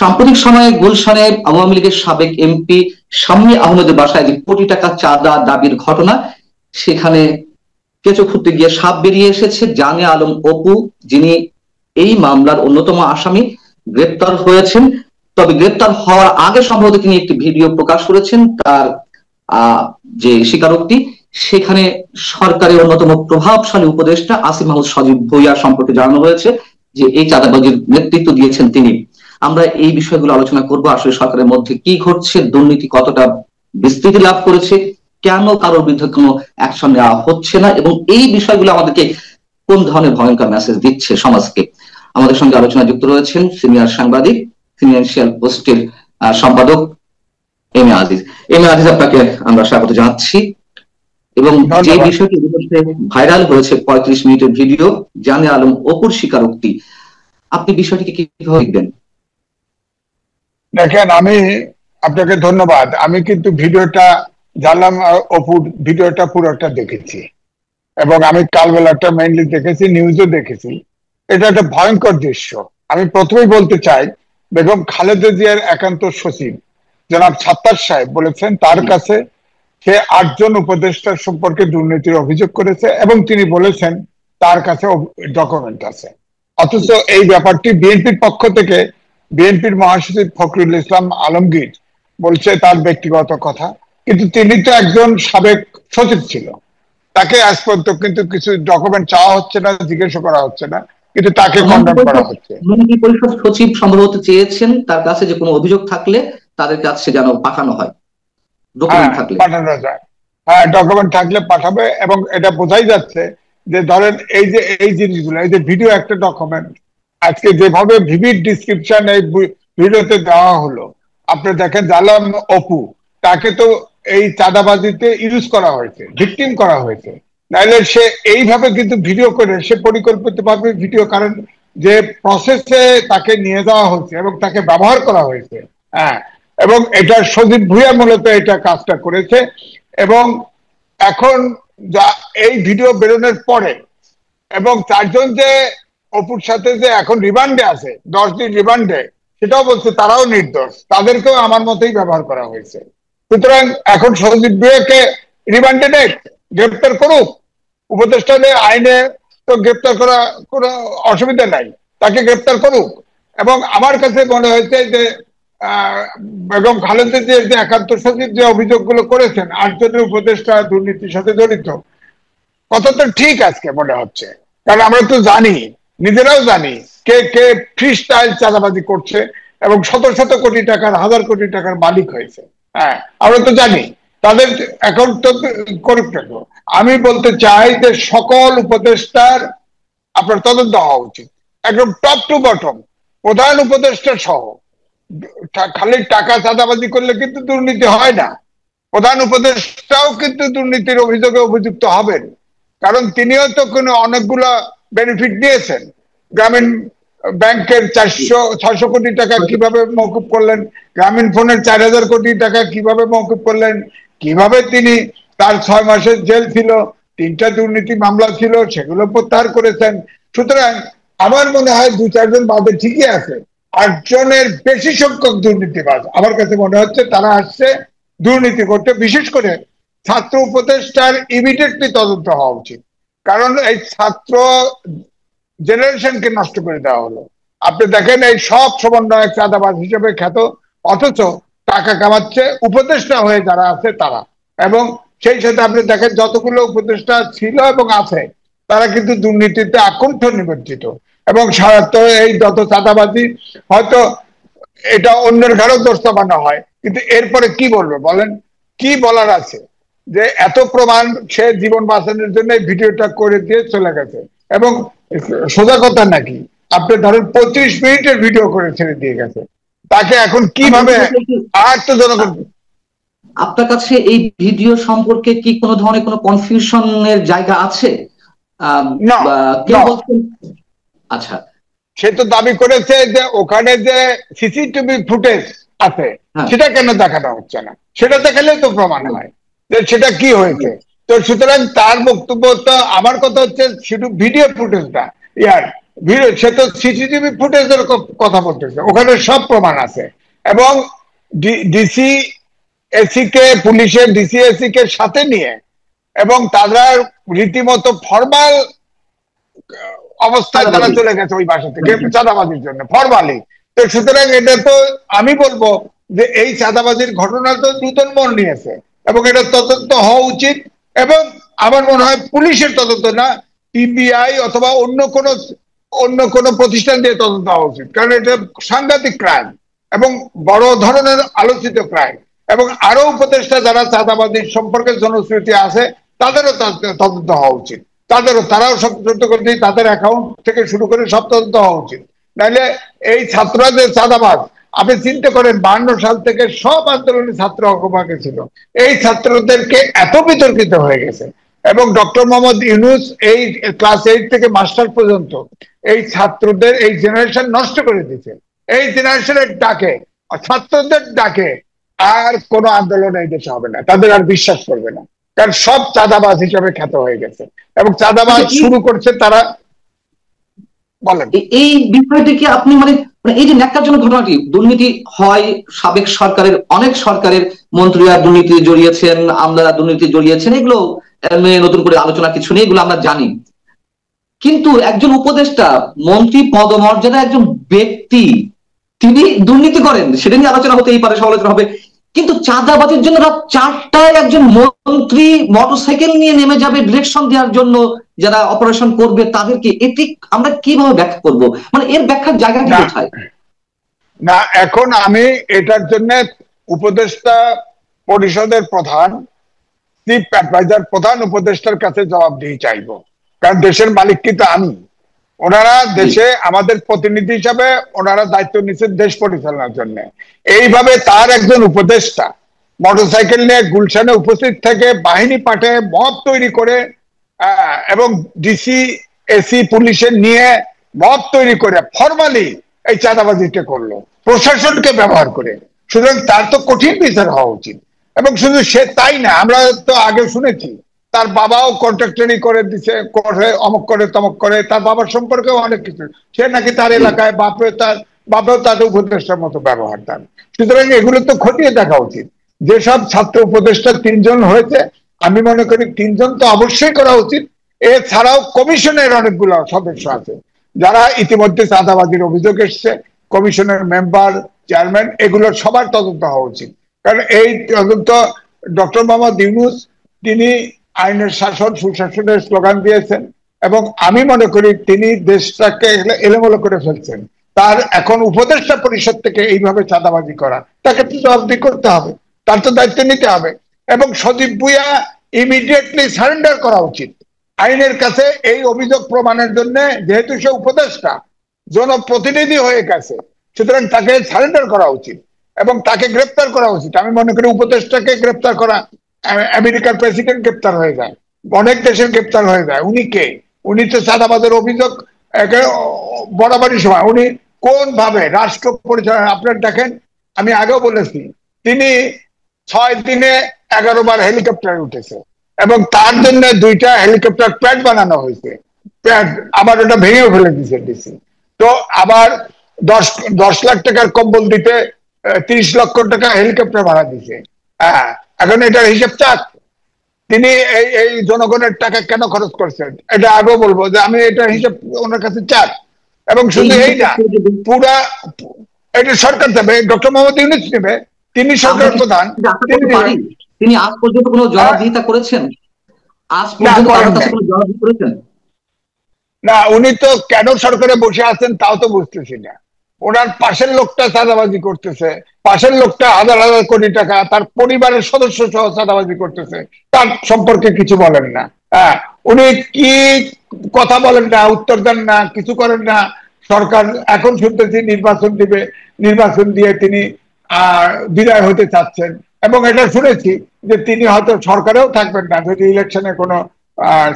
সাম্প্রতিক সময়ে গুলশানে আওয়ামী লীগের সাবেক এমপি শাম্মী আহমেদের বাসায় যে কোটি টাকা চাঁদা দাবির ঘটনা, সেখানে কেঁচো খুঁড়তে গিয়ে সাপ বেরিয়ে এসেছে। জানে আলম অপু, যিনি এই মামলার অন্যতম আসামি, গ্রেপ্তার হয়েছেন। তবে গ্রেপ্তার হওয়ার আগে সম্ভবত তিনি একটি ভিডিও প্রকাশ করেছেন তার যে স্বীকারোক্তি, সেখানে সরকারের অন্যতম প্রভাবশালী উপদেষ্টা আসিফ মাহমুদ সজীব ভুঁইয়া সম্পর্কে জানানো হয়েছে যে এই চাঁদাবাজির নেতৃত্ব দিয়েছেন তিনি। আমরা এই বিষয়গুলো আলোচনা করব, আসলে সরকারের মধ্যে কি ঘটছে, দুর্নীতি কতটা বিস্তৃতি লাভ করেছে, কেন কারোর বিরুদ্ধে কোনো অ্যাকশন নেওয়া হচ্ছে না, এবং এই বিষয়গুলো আমাদেরকে কোন ধরনের ভয়ঙ্কর মেসেজ দিচ্ছে সমাজকে। আমাদের সঙ্গে আলোচনা যুক্ত রয়েছেন সিনিয়র সাংবাদিক, ফিনান্সিয়াল পোস্টের সম্পাদক M A Aziz. M A Aziz, আপনাকে আমরা স্বাগত জানাচ্ছি। এবং যে বিষয়টি ভাইরাল হয়েছে 35 মিনিটের ভিডিও, জানে আলম অপুর স্বীকারোক্তি, আপনি বিষয়টিকে কিভাবে দেখবেন? দেখেন, আমি আপনাকে ধন্যবাদ। আমি কিন্তু ভিডিওটা জানলাম, অপুর ভিডিওটা পুরোটা দেখেছি এবং আমি কালবেলাটা মেইনলি দেখেছি, নিউজও দেখেছি। এটা একটা ভয়ঙ্কর দৃশ্য। আমি প্রথমেই বলতে চাই, বেগম খালেদা জিয়ার একান্ত সচিব জনাব সাত্তার সাহেব বলেছেন তার কাছে সে 8 জন উপদেষ্টার সম্পর্কে দুর্নীতির অভিযোগ করেছে এবং তিনি বলেছেন তার কাছে ডকুমেন্ট আছে। অথচ এই ব্যাপারটি বিএনপির পক্ষ থেকে বিএনপির মহাসচিব ফখরুল ইসলাম আলমগীর বলছে তার ব্যক্তিগত কথা, কিন্তু তিনি তো একজন সাবেক সচিব ছিল, তাকে আজ পর্যন্ত কিন্তু কিছু ডকুমেন্ট চাওয়া হচ্ছে না, জিজ্ঞাসা করা হচ্ছে না, কিন্তু তাকে কন্ডেম করা হচ্ছে। মন্ত্রী পরিষদ সচিব সম্ভবত চেয়েছেন তার কাছে যে কোনো অভিযোগ থাকলে তাদের কাছে যেন পাঠানো হয়, ডকুমেন্ট থাকলে পাঠানো যায়। হ্যাঁ, ডকুমেন্ট থাকলে পাঠাবে। এবং এটা বোঝাই যাচ্ছে যে ধরেন এই যে এই জিনিসগুলো, এই যে ভিডিও একটা ডকুমেন্ট, আজকে যেভাবে ভিভিড ডিসক্রিপশন এই ভিডিওতে দেওয়া হলো, আপনি দেখেন জালাম অপু, তাকে তো এই চাঁদাবাজিতে ইউজ করা হয়েছে, ভিকটিম করা হয়েছে। নাইলে সে এইভাবে কিন্তু ভিডিও করে সে পরিকল্পিতভাবে ভিডিও, কারণ যে প্রসেসে তাকে নিয়ে যাওয়া হচ্ছে এবং তাকে ব্যবহার করা হয়েছে, হ্যাঁ, এবং এটা সজীব ভুঁইয়া মূলত এটা কাজটা করেছে। এবং এখন যা এই ভিডিও বেরোনোর পরে এবং 4 জন যে অপুর সাথে যে এখন রিমান্ডে আছে, 10 দিন রিমান্ডে, সেটাও বলছে তারাও নির্দোষ, তাদেরকেও আমার মতেই ব্যবহার করা হয়েছে। সুতরাং এখন সজীব ভুঁইয়াকে রিমান্ডে নেক, গ্রেপ্তার করুক, উপদেষ্টাদের আইনে তো গ্রেপ্তার করা কোনো অসুবিধা নাই, তাকে গ্রেপ্তার করুক। এবং আমার কাছে মনে হয়েছে যে বেগম খালেদা জিয়ার যে একান্ত সচিব যে অভিযোগগুলো করেছেন 8 জনের উপদেষ্টা দুর্নীতির সাথে জড়িত, কতটা ঠিক আজকে মনে হচ্ছে। কারণ আমরা তো জানি, নিজেরাও জানি কে কে ফ্রি স্টাইল চাঁদাবাজি করছে এবং শত শত কোটি টাকার, হাজার কোটি টাকার মালিক হয়েছে। হ্যাঁ, আমরা তো জানি, তাদের অ্যাকাউন্ট তো করুক। আমি বলতে চাই যে সকল উপদেষ্টার আপনার তদন্ত হওয়া উচিত, একদম টপ টু বটম, প্রধান উপদেষ্টা সহ। খালি টাকা চাঁদাবাজি করলে কিন্তু দুর্নীতি হয় না, প্রধান উপদেষ্টাও কিন্তু দুর্নীতির অভিযোগে অভিযুক্ত হবেন, কারণ তিনিও তো কোনো অনেকগুলো বেনিফিট নিয়েছেন। গ্রামীণ ব্যাংকের 600 কোটি টাকা কিভাবে মওকুফ করলেন, গ্রামীণ ফোনের 4000 কোটি টাকা কিভাবে মওকুফ করলেন, কিভাবে তিনি, তার 6 মাসের জেল ছিল, 3টা দুর্নীতি মামলা ছিল, সেগুলো প্রত্যাহার করেছেন। সুতরাং আমার মনে হয় 2-4 জন বাদে ঠিকই আছে, 8 জনের বেশি সংখ্যক দুর্নীতিবাজ আমার কাছে মনে হচ্ছে তারা আসছে দুর্নীতি করতে। বিশেষ করে ছাত্র উপদেষ্টার ইমিডিয়েটলি তদন্ত হওয়া উচিত, কারণ এই ছাত্র জেনারেশনকে নষ্ট করে দেওয়া হলো। আপনি দেখেন এই সব সমন্বয়ক চাঁদাবাজ হিসেবে খ্যাত, অথচ টাকা কামাচ্ছে উপদেষ্টা হয়ে যারা আছে তারা। এবং সেই সাথে আপনি দেখেন যতগুলো উপদেষ্টা ছিল এবং আছে তারা কিন্তু দুর্নীতিতে আকণ্ঠ নিমজ্জিত। এবং এই যত চাঁদাবাজি, হয়তো এটা অন্যের ঘরেও দোষ চাপানো হয়, কিন্তু এরপরে কি বলবে বলেন, কি বলার আছে? যে এত প্রমাণ, সে জীবন বাঁচানোর জন্য এই ভিডিওটা করে দিয়ে চলে গেছে। এবং সোজা কথা নাকি, আপনি ধরেন 25 মিনিটের ভিডিও করে ছেড়ে দিয়ে গেছে, তাকে এখন কিভাবে আর তো জনগণ। আপনার কাছে এই ভিডিও সম্পর্কে কি কোনো ধরনের কোনো কনফিউশনের জায়গা আছে? আচ্ছা, সে তো দাবি করেছে যে ওখানে যে সিসিটিভি ফুটেজ আছে সেটা কেন দেখানো হচ্ছে না, সেটা দেখালে তো প্রমাণ হয় যে সেটা কি হয়েছে। তো সুতরাং তার বক্তব্য তো, আমার কথা হচ্ছে শুধু ভিডিও ফুটেজটা, ভিডিও, সে তো সিসিটিভি ফুটেজের কথা বলতেছে, ওখানে সব প্রমাণ আছে। এবং ডিসি এসি কে, পুলিশের ডিসি এসি কে সাথে নিয়ে, এবং তারা রীতিমতো ফরমাল অবস্থায় তারা চলে গেছে ওই বাসা থেকে চাঁদাবাজির জন্য, ফরমালি। তো সুতরাং এটা তো আমি বলবো যে এই চাঁদাবাজির ঘটনা তো নূতন মোড় নিয়েছে, এবং এটা তদন্ত হওয়া উচিত। এবং আমার মনে হয় পুলিশের তদন্ত না, পিবিআই অথবা অন্য কোন প্রতিষ্ঠান দিয়ে তদন্ত হওয়া উচিত, কারণ এটা সাংঘাতিক ক্রাইম এবং বড় ধরনের আলোচিত ক্রাইম। এবং আরো উপদেষ্টা যারা চাঁদাবাজির সম্পর্কে জনশ্রুতি আছে তাদেরও তদন্ত হওয়া উচিত, তারাও সব তদন্ত করতে, তাদের অ্যাকাউন্ট থেকে শুরু করে সব তদন্ত হওয়া উচিত। নাহলে এই ছাত্ররা যে চাঁদাবাজ, আপনি চিন্তা করেন 52 সাল থেকে সব আন্দোলনে ছাত্র অংশগ্রহণ ছিল, এই ছাত্রদেরকে এত বিতর্কিত হয়ে গেছে। এবং ডক্টর মোহাম্মদ ইউনূস এই ক্লাস 8 থেকে মাস্টার পর্যন্ত এই ছাত্রদের এই জেনারেশন নষ্ট করে দিয়েছে। এই জেনারেশনের ডাকে, ছাত্রদের ডাকে আর কোন আন্দোলন এই দেশে হবে না, তাদের আর বিশ্বাস করবে না, কারণ সব চাঁদাবাজ হিসেবে খ্যাত হয়ে গেছে এবং চাঁদাবাজ শুরু করছে তারা। বলেন এই বিষয়টিকে আপনি মানে এই যে ন্যাক্কারজনক ঘটনাটি, দুর্নীতি হয় সাবেক সরকারের, অনেক সরকারের মন্ত্রীরা দুর্নীতি জড়িয়েছেন, আমলারা দুর্নীতি জড়িয়েছেন, এগুলো নতুন করে আলোচনা কিছু নেই, এগুলো আমরা জানি। কিন্তু একজন উপদেষ্টা, মন্ত্রী পদমর্যাদা একজন ব্যক্তি, তিনি দুর্নীতি করেন, সেটা নিয়ে আলোচনা হতেই পারে, সমালোচনা হবে। কিন্তু চাঁদাবাজির জন্য রাত 4টায় একজন মন্ত্রী মোটরসাইকেল নিয়ে নেমে যাবে ডিরেকশন দেওয়ার জন্য, যারা অপারেশন করবে তাদেরকে, এটি আমরা কিভাবে ব্যাখ্যা করব? মানে এর ব্যাখ্যার জায়গাটি কোথায়? না, এখন আমি এটার জন্য উপদেষ্টা পরিষদের প্রধান, চিফ অ্যাডভাইজার, প্রধান উপদেষ্টার কাছে জবাবদিহি চাইবো, কারণ দেশের মালিক কিন্তু আমি। ওনারা দেশে আমাদের প্রতিনিধি হিসাবে ওনারা দায়িত্ব নিচ্ছেন দেশ পরিচালনার জন্য। এইভাবে তার একজন উপদেষ্টা মোটরসাইকেল নিয়ে গুলশানে উপস্থিত থেকে বাহিনী পাঠে মব তৈরি করে, এবং ডিসি এসি পুলিশের নিয়ে মব তৈরি করে ফরমালি এই চাঁদাবাজিটা করলো প্রশাসনকে ব্যবহার করে। সুতরাং তার তো কঠিন বিচার হওয়া উচিত। এবং শুধু সে তাই না, আমরা তো আগে শুনেছি তার বাবাও কন্ট্রাক্টরি করে দিছে, করে অমক করে তমক করে, তার বাবার সম্পর্কেও অনেক কিছু, সে নাকি তার এলাকায় বাপেও তাদের উপদেষ্টার মতো ব্যবহার তার। সুতরাং এগুলো তো খতিয়ে দেখা উচিত। যেসব ছাত্র উপদেষ্টা 3জন হয়েছে, আমি মনে করি 3জন তো অবশ্যই করা উচিত। এছাড়াও কমিশনের অনেকগুলো সদস্য আছে যারা ইতিমধ্যে চাঁদাবাজির অভিযোগ এসছে, কমিশনের মেম্বার, চেয়ারম্যান, এগুলোর সবার তদন্ত হওয়া উচিত। কারণ এই তদন্ত, ডক্টর মোহাম্মদ ইউনূস তিনি আইনের শাসন, সুশাসনের স্লোগান দিয়েছেন, এবং আমি মনে করি তিনি দেশটাকে এলোমেলো করে ফেলছেন। তার এখন উপদেষ্টা পরিষদ থেকে এইভাবে চাঁদাবাজি করা, তাকে তো জবাবদিহি করতে হবে, তার তো দায়িত্ব নিতে হবে। এবং সজীব ভুঁইয়া ইমিডিয়েটলি সারেন্ডার করা উচিত আইনের কাছে এই অভিযোগ প্রমাণের জন্য, যেহেতু সে উপদেষ্টা, জনপ্রতিনিধি হয়ে গেছে, সুতরাং তাকে সারেন্ডার করা উচিত এবং তাকে গ্রেপ্তার করা উচিত। আমি মনে করি উপদেষ্টাকে গ্রেপ্তার করা, আমেরিকার প্রেসিডেন্ট গ্রেপ্তার হয়ে যায়, অনেক দেশের গ্রেপ্তার হয়ে যায়। উনি কে? উনি তো চাঁদাবাজের অভিযোগ বরাবরই সময় উনি কোন ভাবে রাষ্ট্র পরিচালনা, আপনার দেখেন, আমি আগেও বলেছি তিনি 6 দিনে 11 বার হেলিকপ্টারে উঠেছে, এবং তার জন্য 2টা হেলিকপ্টার প্যাড বানানো হয়েছে, প্যাড আবার ওটা ভেঙেও ফেলে দিয়েছে ডিসি। তো আবার 10 লাখ টাকার কম্বল দিতে 30 লক্ষ টাকা হেলিকপ্টার ভাড়া দিছে। হ্যাঁ, এখন এটার হিসেব চাক। তিনি এই জনগণের টাকা কেন খরচ করছেন এটা আগেও বলবো, যে আমি এটা হিসেব ওনার কাছে চাক। এবং শুধু এই না, পুরা এটা সরকার দেবে, ডক্টর মোহাম্মদ ইউনূস নেবে, তিনি সরকার প্রধান, তিনি আজ পর্যন্ত কোনো জবাবদিহিতা করেছেন? আজ পর্যন্ত তার কাছে কোনো জবাবদিহি করেছেন? না, উনি তো কেন সরকারে বসে আছেন তাও তো বুঝতেছি না। ওনার পাশের লোকটা চাঁদাবাজি করতেছে, পাশের লোকটা হাজার হাজার কোটি টাকা, তার পরিবারের সদস্য সহ চাঁদাবাজি করতেছে, তার সম্পর্কে কিছু বলেন না। হ্যাঁ, উনি কি কথা বলেন না, উত্তর দেন না, কিছু করেন না। সরকার এখন শুনতেছি নির্বাচন দিবে, নির্বাচন দিয়ে তিনি বিদায় হতে চাচ্ছেন, এবং এটা শুনেছি যে তিনি হয়তো সরকারেও থাকবেন না যদি ইলেকশনে কোনো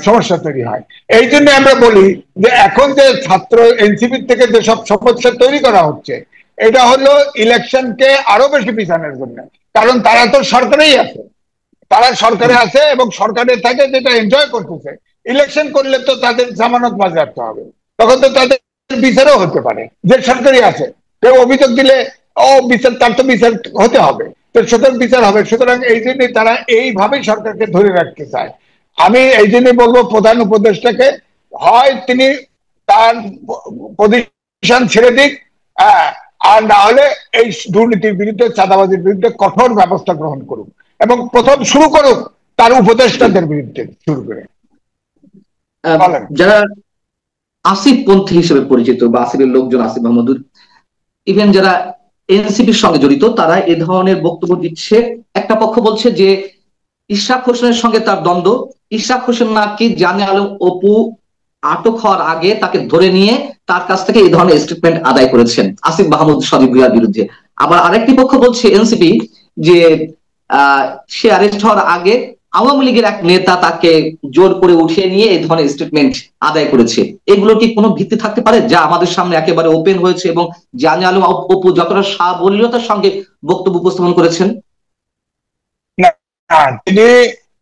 সমস্যা তৈরি হয়। এই জন্য আমরা বলি যে এখন যে ছাত্র এনসিপি থেকে যেসব সমস্যা তৈরি করা হচ্ছে, এটা হলো ইলেকশনকে আরো বেশি পিছানোর জন্য। কারণ তারা তো সরকারেই আছে, তারা সরকারে আছে এবং সরকারের থাকে যেটা এনজয় করতেছে। ইলেকশন করলে তো তাদের জামানত বাজেয়াপ্ত হবে, তখন তো তাদের বিচারও হতে পারে, যে সরকারি আছে, কেউ অভিযোগ দিলে বিচার, তার তো বিচার হতে হবে, তো সুতরাং বিচার হবে। সুতরাং এই জন্যই তারা এইভাবেই সরকারকে ধরে রাখতে চায়। আমি এই জন্যই বলবো প্রধান উপদেষ্টাকে, হয় তিনি তার পজিশন ছেড়ে দিক, আর না হলে এই দুর্নীতির বিরুদ্ধে, চাঁদাবাজির বিরুদ্ধে কঠোর ব্যবস্থা গ্রহণ করুক, এবং প্রথম শুরু করুক তার উপদেষ্টাদের বিরুদ্ধে শুরু করে। যারা আসিফ পন্থী হিসেবে পরিচিত বা আসিফের লোকজন, আসিফ মাহমুদুর, ইভেন যারা এনসিপির সঙ্গে জড়িত, তারা এ ধরনের বক্তব্য দিচ্ছে। একটা পক্ষ বলছে যে ইশরাক হোসেনের সঙ্গে তার দ্বন্দ্ব, ইশরাক হোসেন নাকি জানে আলম অপু আটক হওয়ার আগে তাকে ধরে নিয়ে তার কাছ থেকে এই ধরনের স্টেটমেন্ট আদায় করেছেন আসিফ মাহমুদ সজীব ভুঁইয়ার বিরুদ্ধে। আবার আরেকটি পক্ষ বলছে এনসিপি যে সে অ্যারেস্ট হওয়ার আগে আওয়ামী লীগের এক নেতা তাকে জোর করে উঠিয়ে নিয়ে এই ধরনের স্টেটমেন্ট আদায় করেছে। এগুলো কি কোনো ভিত্তি থাকতে পারে, যা আমাদের সামনে একেবারে ওপেন হয়েছে এবং জানে আলম অপু যতটা সাবলীলতার সঙ্গে বক্তব্য উপস্থাপন করেছেন? তিনি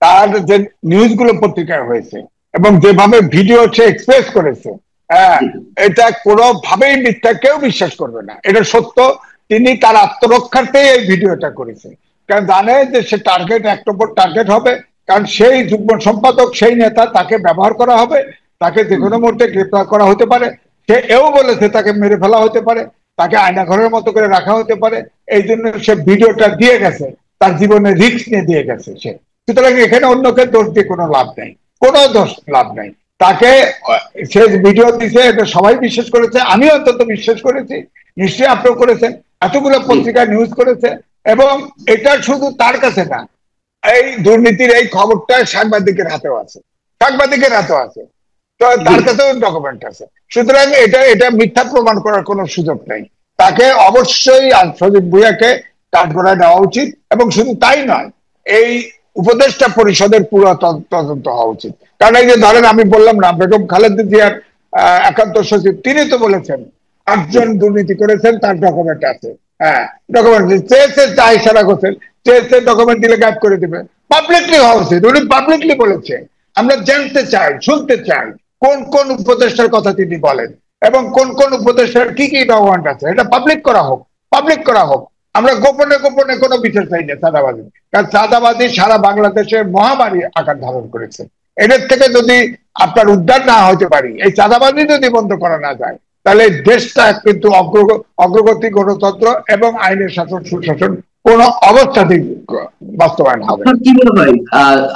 তার যে নিউজগুলো পত্রিকায় হয়েছে এবং যেভাবে ভিডিও সে এক্সপ্রেস করেছে, এটা কোনোভাবেই মিথ্যা, কেউ বিশ্বাস করবে না, এটা সত্য। তিনি তার আত্মরক্ষার্থেই এই ভিডিওটা করেছে, কারণ জানে যে সে টার্গেট, এক নম্বর টার্গেট হবে, কারণ সেই যুগ্ম সম্পাদক, সেই নেতা, তাকে ব্যবহার করা হবে, তাকে যে কোনো মুহূর্তে গ্রেপ্তার করা হতে পারে। সে এও বলেছে তাকে মেরে ফেলা হতে পারে, তাকে আয়নাঘরের মতো করে রাখা হতে পারে। এই জন্য সে ভিডিওটা দিয়ে গেছে, তার জীবনে রিস্ক নিয়ে দিয়ে গেছে সে। সুতরাং এখানে অন্যকে দোষ দিয়ে কোনো লাভ নেই, কোনো দোষ লাভ নেই। তাকে সে ভিডিও দিছে, এটা সবাই বিশ্বাস করেছে, আমি অন্তত বিশ্বাস করেছি, নিশ্চয়ই আপনিও করেছেন, এতগুলো পত্রিকা নিউজ করেছে। এবং এটা শুধু তার কাছে না, এই দুর্নীতির এই খবরটা সাংবাদিকের হাতেও আছে, সাংবাদিকের হাতেও আছে, তো তার কাছেও ডকুমেন্ট আছে। সুতরাং এটা মিথ্যা প্রমাণ করার কোনো সুযোগ নেই। তাকে অবশ্যই সজীব ভুঁইয়াকে কাঠগড়ায় নেওয়া উচিত, এবং শুধু তাই নয়, এই উপদেষ্টা পরিষদের পুরো তদন্ত হওয়া উচিত। কারণ এই যে ধরেন, আমি বললাম না, বেগম খালেদা জিয়ার একান্ত সচিব, তিনি তো বলেছেন 8 জন দুর্নীতি করেছেন, তার ডকুমেন্ট আছে। ডকুমেন্ট চেয়েছে, তাই সারা করছেন, চেয়েছে ডকুমেন্ট দিলে গায়েব করে দিবে। পাবলিকলি হওয়া উচিত, উনি পাবলিকলি বলেছে। আমরা জানতে চাই, শুনতে চাই কোন কোন উপদেষ্টার কথা তিনি বলেন, এবং কোন কোন উপদেষ্টার কি কি ডকুমেন্ট আছে, এটা পাবলিক করা হোক, পাবলিক করা হোক। আমরা গোপনে গোপনে কোনো বিচার চাই না চাঁদাবাজি, কারণ চাঁদাবাজি সারা বাংলাদেশে মহামারী আকার ধারণ করেছে। এদের থেকে যদি আপনার উদ্ধার না হতে পারি, এই চাঁদাবাজি যদি বন্ধ করা না যায়, তাহলে দেশটা কিন্তু অগ্রগতি, গণতন্ত্র এবং আইনের শাসন, সুশাসন কোন অবস্থাতেই বাস্তবায়ন হবে। কি মনে হয়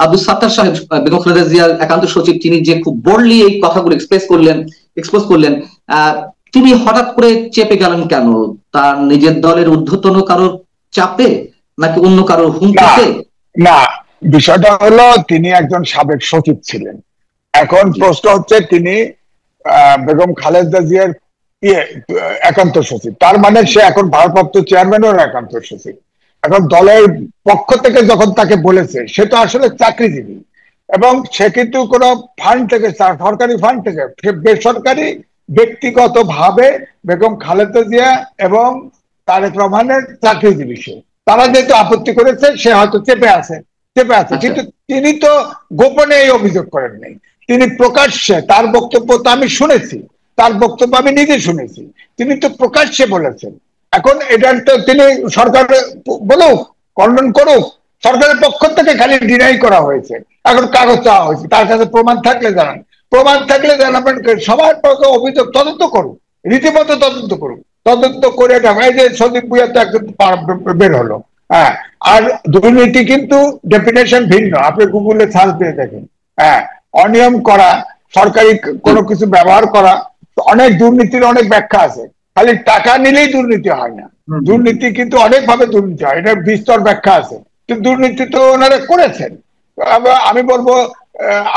আব্দুল সাত্তার সাহেব, বেগম খালেদা জিয়ার একান্ত সচিব, তিনি যে খুব বোল্ডলি এই কথাগুলো এক্সপোজ করলেন, তিনি হঠাৎ করে চেপে গেলেন কেন? তার নিজের দলের ঊর্ধ্বতন কারোর চাপে, নাকি অন্য কারোর হুমকিতে? না, বিষয়টা হলো তিনি একজন সাবেক সচিব ছিলেন। এখন প্রশ্ন হচ্ছে তিনি বেগম খালেদা জিয়ার একান্ত সচিব, তার মানে সে এখন ভারপ্রাপ্ত চেয়ারম্যানের একান্ত সচিব। এখন দলের পক্ষ থেকে যখন তাকে বলেছে, সে তো আসলে চাকরিজীবী, এবং সে কিন্তু কোনো ফান্ড থেকে, সরকারি ফান্ড থেকে, বেসরকারি ব্যক্তিগত ভাবে বেগম খালেদা জিয়া এবং তারেক রহমানের চাকরিজীবী সে। তারা যেহেতু আপত্তি করেছে, সে হয়তো চেপে আছে। কিন্তু তিনি তো গোপনে এই অভিযোগ করেন নাই, তিনি প্রকাশ্যে তার বক্তব্য তো আমি শুনেছি, তার বক্তব্য আমি নিজে শুনেছি, তিনি তো প্রকাশ্যে বলেছেন। এখন এটা তো তিনি সরকারের বলুক, খণ্ডন করুক, সরকারের পক্ষ থেকে খালি ডিনাই করা হয়েছে, এখন কাগজ চাওয়া হয়েছে, তার কাছে প্রমাণ থাকলে জানান, প্রমাণ থাকলে জানাবেন, সবার পক্ষে অভিযোগ তদন্ত করুক, রীতিমতো তদন্ত করুক, তদন্ত করে এই যে সজীব ভুঁইয়া তো একজন বের হলো। আর দুর্নীতি কিন্তু ডেফিনেশন ভিন্ন, আপনি গুগলে সার্চ দিয়ে দেখেন। অনিয়ম করা, সরকারি কোনো কিছু ব্যবহার করা, অনেক দুর্নীতির অনেক ব্যাখ্যা আছে, খালি টাকা নিলেই দুর্নীতি হয় না, দুর্নীতি কিন্তু অনেকভাবে দুর্নীতি হয়, এটা বিস্তর ব্যাখ্যা আছে। কিন্তু দুর্নীতি তো ওনারা করেছেন, আমি বলবো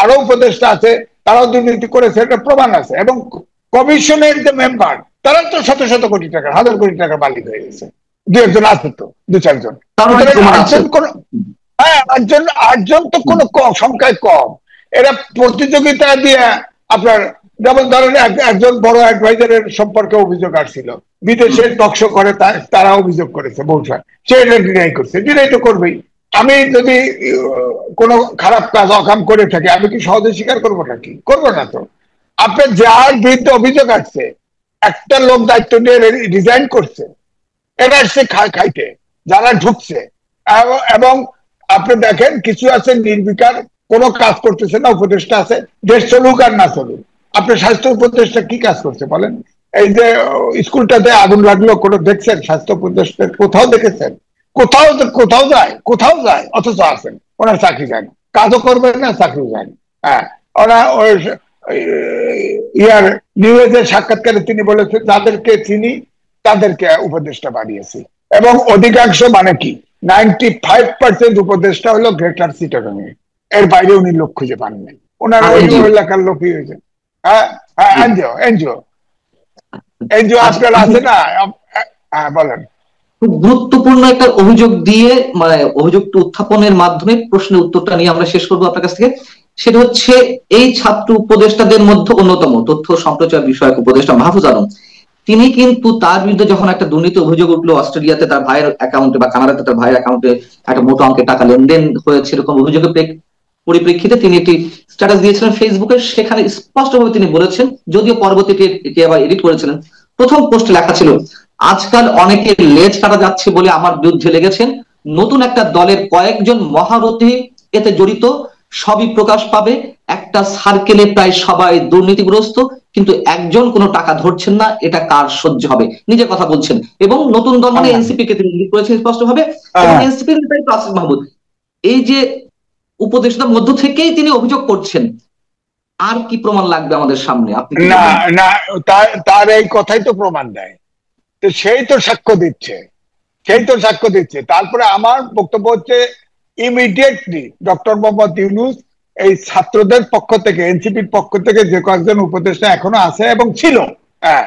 আরো উপদেষ্টা আছে, তারাও দুর্নীতি করেছে, এটা প্রমাণ আছে। এবং কমিশনের যে মেম্বার, তারা তো শত শত কোটি টাকা, হাজার কোটি টাকার মালিক হয়ে গেছে, দু একজন আছে তো, 2-4 জন। আটজন তো কোনো সংখ্যায় কম। এরা প্রতিযোগিতা দিয়ে আপনার, যেমন ধরেন একজন বড় অ্যাডভাইজারের সম্পর্কে অভিযোগ আসছিল, বিদেশে টকশো করে, তারা অভিযোগ করেছে বহুবার, সে এটা ডিনাই করছে, ডিনাই তো করবেই। আমি যদি কোনো খারাপ কাজ, অকাম করে থাকি, আমি কি সহজে স্বীকার করবো নাকি? করবো না তো। আপনার যার বিরুদ্ধে অভিযোগ আসছে, একটা লোক দায়িত্ব নিয়ে রিজাইন করছে, এটা সে খাইতে যারা ঢুকছে। এবং আপনি দেখেন কিছু আছে নির্বিকার, কোনো কাজ করতেছে না, উপদেষ্টা আছে, দেশ চলুক আর না চলুক। আপনার স্বাস্থ্য উপদেষ্টা কি কাজ করছে বলেন? এই যে স্কুলটাতে আগুন লাগলো, কোনো দেখছেন স্বাস্থ্য উপদেষ্টা? কোথাও দেখেছেন? কোথাও কোথাও যায়, অথচ আছেন, ওনার চাকরি যায় না, কাজও করবেন না, চাকরি যায় না। হ্যাঁ, ওরা ওই ইয়ার নিউজের সাক্ষাৎকারে তিনি বলেছেন যাদেরকে চিনি তাদেরকে উপদেষ্টা বানিয়েছি। এবং অধিকাংশ মানে কি 95% উপদেষ্টা হলো গ্রেটার চিটাগাং, এর বাইরে উনি লোক খুঁজে পাননি, ওনার ওই এলাকার লোকই হয়েছে। হ্যাঁ হ্যাঁ, এনজিও এনজিও এনজিও আজকাল আছে না। হ্যাঁ বলেন। খুব গুরুত্বপূর্ণ একটা অভিযোগ দিয়ে, মানে অভিযোগটা উত্থাপনের মাধ্যমে প্রশ্নের উত্তরটা নিয়ে আমরা শেষ করবো আপনার কাছ থেকে। সেটা হচ্ছে, এই ছাত্র উপদেষ্টাদের মধ্যে অন্যতম তথ্য সম্প্রচার বিষয়ক উপদেষ্টা মাহফুজ আলম, তিনি কিন্তু তার বিরুদ্ধে যখন একটা দুর্নীতি অভিযোগ উঠলো, অস্ট্রেলিয়াতে তার ভাইয়ের অ্যাকাউন্টে বা কানাডাতে তার ভাইয়ের অ্যাকাউন্টে একটা মোটা অঙ্কের টাকা লেনদেন হয়েছে, এরকম অভিযোগের পরিপ্রেক্ষিতে তিনি একটি স্ট্যাটাস দিয়েছিলেন ফেসবুকে। সেখানে স্পষ্টভাবে তিনি বলেছেন, যদিও পরবর্তীতে এটি আবার এডিট করেছিলেন, প্রথম পোস্টে লেখা ছিল, আজকাল অনেকে লেজ কাটা যাচ্ছে বলে আমার বিরুদ্ধে লেগেছেন, নতুন একটা দলের কয়েকজন মহারথী এতে জড়িত, সবই প্রকাশ পাবে। একটা সার্কেলে প্রায় সবাই দুর্নীতিগ্রস্ত, কিন্তু একজন কোনো টাকা ধরছেন না, এটা কার সহ্য হবে? নিজের কথা বলছেন। এবং নতুন দল মানে এনসিপি কে তিনি উল্লেখ করেছেন স্পষ্টভাবে। এবং এনসিপি আসিফ মাহমুদ, এই যে উপদেষ্টার মধ্য থেকেই তিনি অভিযোগ করছেন, আর কি প্রমাণ লাগবে আমাদের সামনে? আপনি না না, তার এই কথাই তো প্রমাণ দেয়। তো সেই তো সাক্ষ্য দিচ্ছে। তারপরে আমার বক্তব্য হচ্ছে, ইমিডিয়েটলি ডক্টর মোহাম্মদ ইউনূস এই ছাত্রদের পক্ষ থেকে, এনসিপির পক্ষ থেকে যে কয়েকজন উপদেষ্টা এখনো আছে এবং ছিল, হ্যাঁ,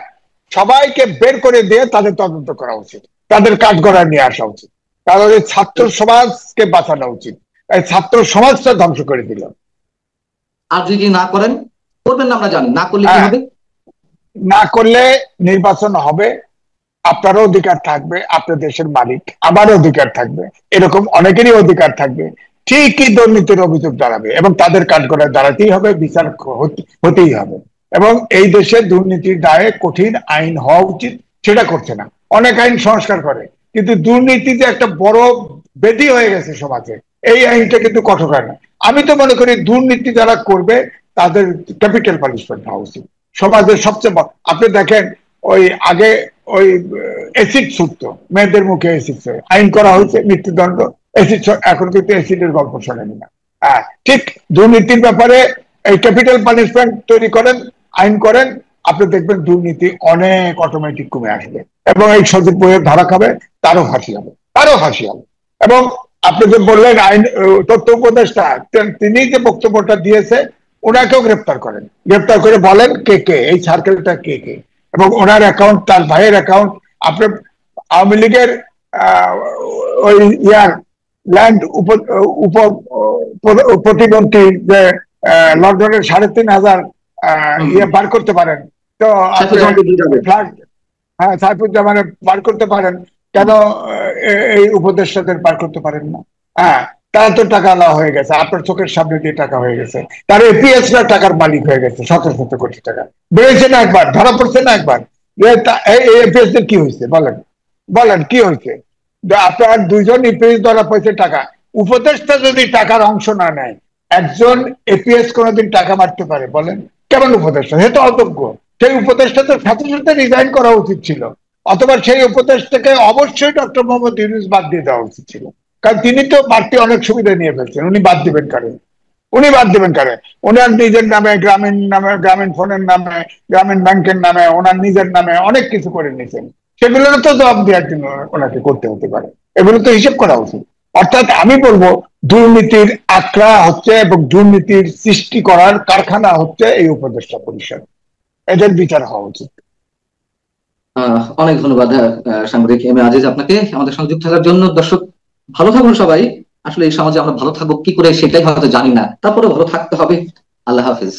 সবাইকে বের করে দিয়ে তাদের তদন্ত করা উচিত, তাদের কাঠগড়ায় নিয়ে আসা উচিত। কারণ এই ছাত্র সমাজকে বাঁচানো উচিত, এই ছাত্র সমাজটা ধ্বংস করে দিল। আর যদি না করেন, করবেন না আমরা জানি, না করলে কি হবে? না করলে নির্বাচন হবে, আপনারও অধিকার থাকবে, আপনার দেশের মালিক, আমারও অধিকার থাকবে, এরকম অনেকেরই অধিকার থাকবে, ঠিকই দুর্নীতির অভিযোগ দাঁড়াবে এবং তাদের কাঠগড়ায় দাঁড়াতেই হবে, বিচার হতেই হবে। এবং এই দেশে দুর্নীতির দায়ে কঠিন আইন হওয়া উচিত, সেটা করছে না। অনেক আইন সংস্কার করে, কিন্তু দুর্নীতি যে একটা বড় ব্যাধি হয়ে গেছে সমাজে, এই আইনটা কিন্তু কঠোর হয় না। আমি তো মনে করি দুর্নীতি যারা করবে তাদের ক্যাপিটাল পানিশমেন্ট হওয়া উচিত। সমাজের সবচেয়ে বড়, আপনি দেখেন ওই আগে ওই অ্যাসিড ছুটতো, মেয়েদের মুখে অ্যাসিড, আইন করা হয়েছে মৃত্যুদণ্ড, অ্যাসিড, এখন কিন্তু অ্যাসিডের গল্প শোনেনি না। ঠিক দুর্নীতির ব্যাপারে এই ক্যাপিটাল পানিশমেন্ট তৈরি করেন, আইন করেন, আপনি দেখবেন দুর্নীতি অনেক অটোমেটিক কমে আসবে এবং এই সজীব বইয়ের ধারা খাবে, তারও ফাঁসি হবে। এবং আপনি যে বললেন আইন তথ্য উপদেষ্টা, তিনি যে বক্তব্যটা দিয়েছে, ওনাকেও গ্রেপ্তার করেন, গ্রেপ্তার করে বলেন কে কে এই সার্কেলটা কে কে, এবং ওনার অ্যাকাউন্ট, তার ভাইয়ের অ্যাকাউন্ট। আপনার আওয়ামী লীগের ওই ল্যান্ড উপ প্রতিমন্ত্রী যে লন্ডনের 3,500 ইয়ে বার করতে পারেন, তো হ্যাঁ সাইফুজ্জামানের বার করতে পারেন, কেন এই উপদেষ্টাদের বার করতে পারেন না? হ্যাঁ, তারা তো টাকা নেওয়া হয়ে গেছে, আপনার চোখের সামনে দিয়ে টাকা হয়ে গেছে, তার এপিএস রা টাকার মালিক হয়ে গেছে, শত শত কোটি টাকা বেড়েছে না একবার, ধরা পড়ছে না একবার? এপিএস দের কি হয়েছে বলেন কি হয়েছে? আপনার 2জন এপিএস ধরা পড়ছে টাকা। উপদেষ্টা যদি টাকার অংশ না নেয়, একজন এপিএস কোনোদিন টাকা মারতে পারে বলেন? কেমন উপদেষ্টা? সে তো অযোগ্য। সেই উপদেষ্টা তো সাথে সাথে রিজাইন করা উচিত ছিল, অথবা সেই উপদেষ্টাকে অবশ্যই ডক্টর মোহাম্মদ ইউনূস বাদ দিয়ে দেওয়া উচিত ছিল। কারণ তিনি তো বাড়তি অনেক সুবিধা নিয়ে ফেলছেন, উনি বাদ দিবেন কারে? ওনার নিজের নামে, গ্রামীণ ফোনের নামে, গ্রামীণ ব্যাংকের নামে, ওনার নিজের নামে অনেক কিছু করে নিয়েছেন, সেগুলোর তো জবাব দেওয়ার জন্য ওনাকে করতে হতে পারে, এগুলো তো হিসেব করা উচিত। অর্থাৎ আমি বলবো দুর্নীতির আখড়া হচ্ছে এবং দুর্নীতির সৃষ্টি করার কারখানা হচ্ছে এই উপদেষ্টা পরিষদ, এদের বিচার হওয়া উচিত। অনেক ধন্যবাদ সাংবাদিক এম এ আজিজ আপনাকে আমাদের সঙ্গে যুক্ত থাকার জন্য। দর্শক, ভালো থাকুন সবাই। আসলে এই সমাজে আমরা ভালো থাকবো কি করে সেটাই হয়তো জানি না, তারপরে ভালো থাকতে হবে। আল্লাহ হাফিজ।